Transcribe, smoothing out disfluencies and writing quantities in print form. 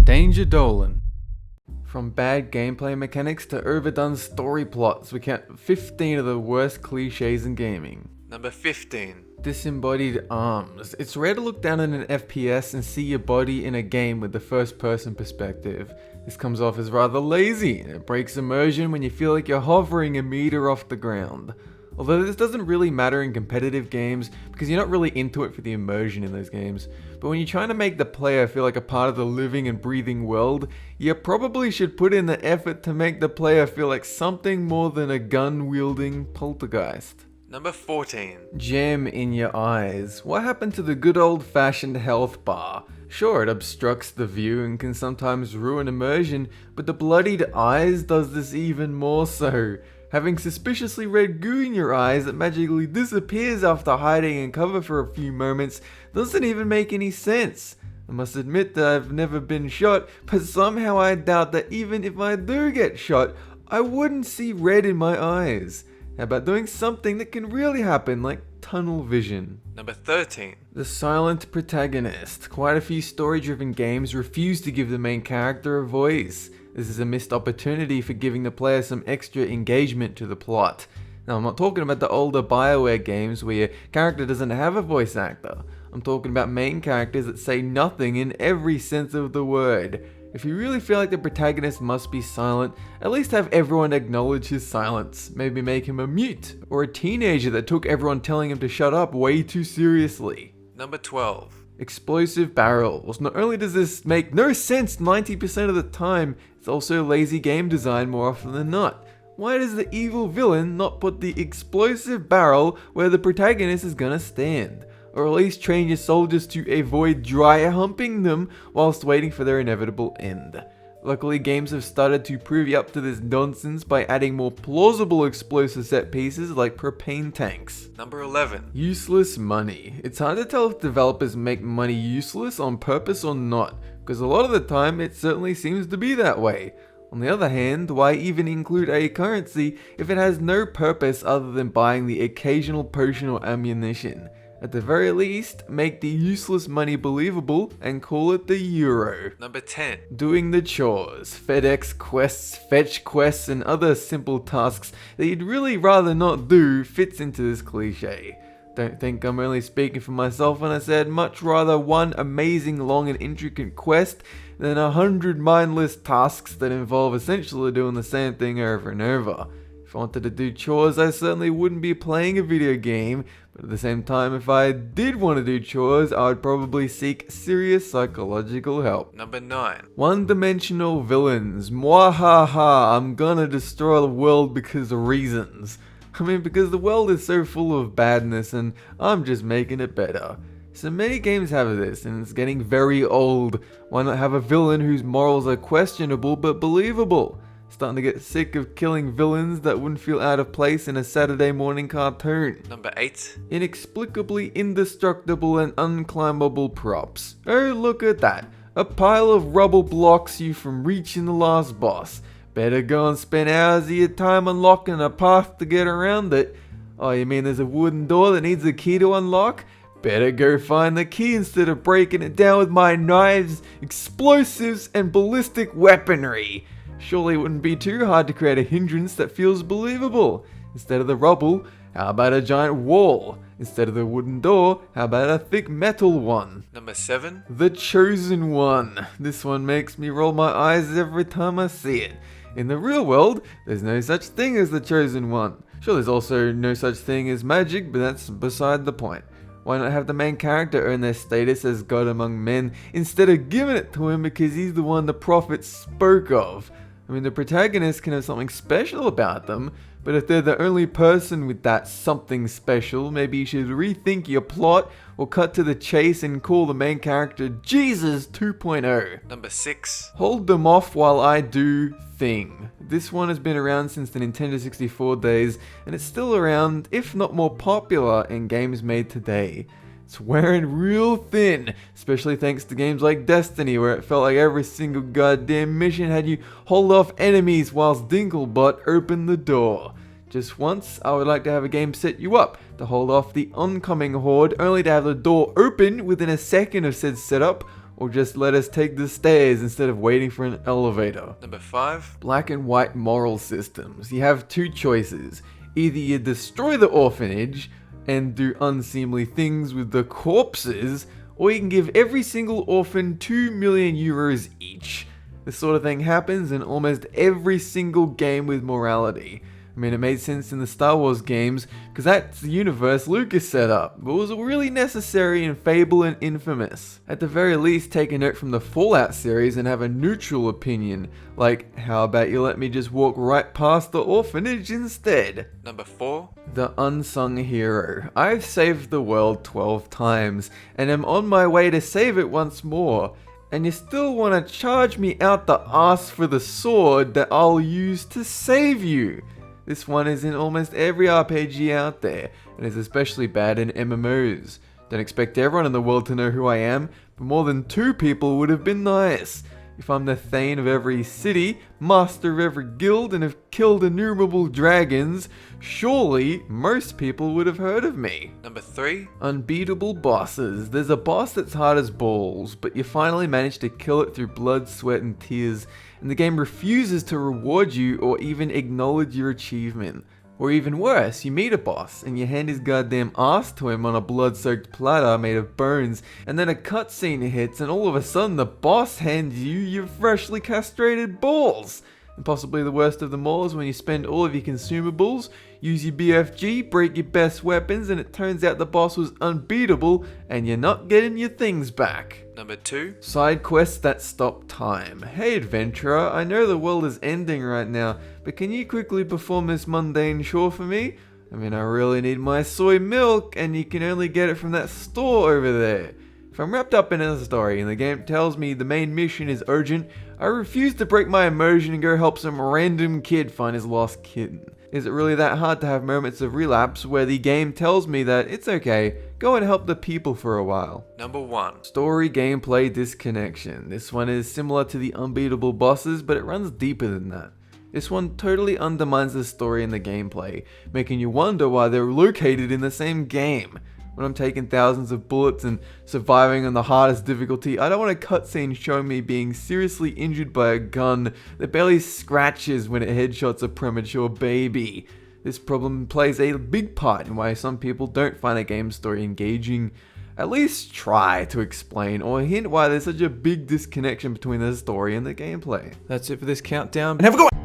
Danger Dolan. From bad gameplay mechanics to overdone story plots, we count 15 of the worst cliches in gaming. Number 15. Disembodied Arms. It's rare to look down at an FPS and see your body in a game with the first person perspective. This comes off as rather lazy, and it breaks immersion when you feel like you're hovering a meter off the ground. Although this doesn't really matter in competitive games because you're not really into it for the immersion in those games. But when you're trying to make the player feel like a part of the living and breathing world, you probably should put in the effort to make the player feel like something more than a gun-wielding poltergeist. Number 14. Gem in your eyes. What happened to the good old-fashioned health bar? Sure, it obstructs the view and can sometimes ruin immersion, but the bloodied eyes does this even more so. Having suspiciously red goo in your eyes that magically disappears after hiding in cover for a few moments doesn't even make any sense. I must admit that I've never been shot, but somehow I doubt that even if I do get shot, I wouldn't see red in my eyes. How about doing something that can really happen, like tunnel vision? Number 13. The Silent Protagonist. Quite a few story-driven games refuse to give the main character a voice. This is a missed opportunity for giving the player some extra engagement to the plot. Now, I'm not talking about the older BioWare games where your character doesn't have a voice actor. I'm talking about main characters that say nothing in every sense of the word. If you really feel like the protagonist must be silent, at least have everyone acknowledge his silence. Maybe make him a mute, or a teenager that took everyone telling him to shut up way too seriously. Number 12. Explosive barrels. Not only does this make no sense 90% of the time, it's also lazy game design more often than not. Why does the evil villain not put the explosive barrel where the protagonist is gonna stand? Or at least train your soldiers to avoid dry humping them whilst waiting for their inevitable end. Luckily, games have started to prove up to this nonsense by adding more plausible explosive set pieces like propane tanks. Number 11. Useless money. It's hard to tell if developers make money useless on purpose or not, because a lot of the time it certainly seems to be that way. On the other hand, why even include a currency if it has no purpose other than buying the occasional potion or ammunition? At the very least, make the useless money believable and call it the euro. Number 10. Doing the chores, FedEx quests, fetch quests, and other simple tasks that you'd really rather not do fits into this cliche. Don't think I'm only speaking for myself when I said much rather one amazing long and intricate quest than 100 mindless tasks that involve essentially doing the same thing over and over. If I wanted to do chores, I certainly wouldn't be playing a video game, but at the same time, if I did want to do chores, I would probably seek serious psychological help. Number 9. One-dimensional villains. Mwahaha, I'm gonna destroy the world because of reasons. I mean, because the world is so full of badness and I'm just making it better. So many games have this, and it's getting very old. Why not have a villain whose morals are questionable but believable? Starting to get sick of killing villains that wouldn't feel out of place in a Saturday morning cartoon. Number 8. Inexplicably indestructible and unclimbable props. Oh, look at that. A pile of rubble blocks you from reaching the last boss. Better go and spend hours of your time unlocking a path to get around it. Oh, you mean there's a wooden door that needs a key to unlock? Better go find the key instead of breaking it down with my knives, explosives, and ballistic weaponry. Surely it wouldn't be too hard to create a hindrance that feels believable. Instead of the rubble, how about a giant wall? Instead of the wooden door, how about a thick metal one? Number 7. The Chosen One. This one makes me roll my eyes every time I see it. In the real world, there's no such thing as the Chosen One. Sure, there's also no such thing as magic, but that's beside the point. Why not have the main character earn their status as God among men instead of giving it to him because he's the one the prophet spoke of? I mean, the protagonist can have something special about them, but if they're the only person with that something special, maybe you should rethink your plot or cut to the chase and call the main character Jesus 2.0. Number 6. Hold them off while I do thing. This one has been around since the Nintendo 64 days, and it's still around, if not more popular, in games made today. It's wearing real thin, especially thanks to games like Destiny, where it felt like every single goddamn mission had you hold off enemies whilst Dinklebot opened the door. Just once, I would like to have a game set you up to hold off the oncoming horde, only to have the door open within a second of said setup, or just let us take the stairs instead of waiting for an elevator. Number 5. Black and white moral systems. You have two choices. Either you destroy the orphanage and do unseemly things with the corpses, or you can give every single orphan 2 million euros each. This sort of thing happens in almost every single game with morality. I mean, it made sense in the Star Wars games, because that's the universe Lucas set up, but was really necessary in Fable and Infamous. At the very least, take a note from the Fallout series and have a neutral opinion, like, how about you let me just walk right past the orphanage instead? Number 4. The Unsung Hero. I've saved the world 12 times, and am on my way to save it once more. And you still want to charge me out the arse for the sword that I'll use to save you. This one is in almost every RPG out there, and is especially bad in MMOs. Don't expect everyone in the world to know who I am, but more than 2 people would have been nice. If I'm the Thane of every city, master of every guild, and have killed innumerable dragons, surely most people would have heard of me. Number 3. Unbeatable bosses. There's a boss that's hard as balls, but you finally manage to kill it through blood, sweat, and tears, and the game refuses to reward you or even acknowledge your achievement. Or even worse, you meet a boss, and you hand his goddamn ass to him on a blood-soaked platter made of bones, and then a cutscene hits, and all of a sudden the boss hands you your freshly castrated balls! And possibly the worst of them all is when you spend all of your consumables, use your BFG, break your best weapons, and it turns out the boss was unbeatable, and you're not getting your things back. Number 2. Side quests that stop time. Hey adventurer, I know the world is ending right now, but can you quickly perform this mundane chore for me? I mean, I really need my soy milk, and you can only get it from that store over there. If I'm wrapped up in a story and the game tells me the main mission is urgent, I refuse to break my immersion and go help some random kid find his lost kitten. Is it really that hard to have moments of relapse where the game tells me that it's okay, go and help the people for a while? Number 1. Story gameplay disconnection. This one is similar to the unbeatable bosses, but it runs deeper than that. This one totally undermines the story and the gameplay, making you wonder why they're located in the same game. When I'm taking thousands of bullets and surviving on the hardest difficulty, I don't want a cutscene showing me being seriously injured by a gun that barely scratches when it headshots a premature baby. This problem plays a big part in why some people don't find a game story engaging. At least try to explain or hint why there's such a big disconnection between the story and the gameplay. That's it for this countdown. And have a good one!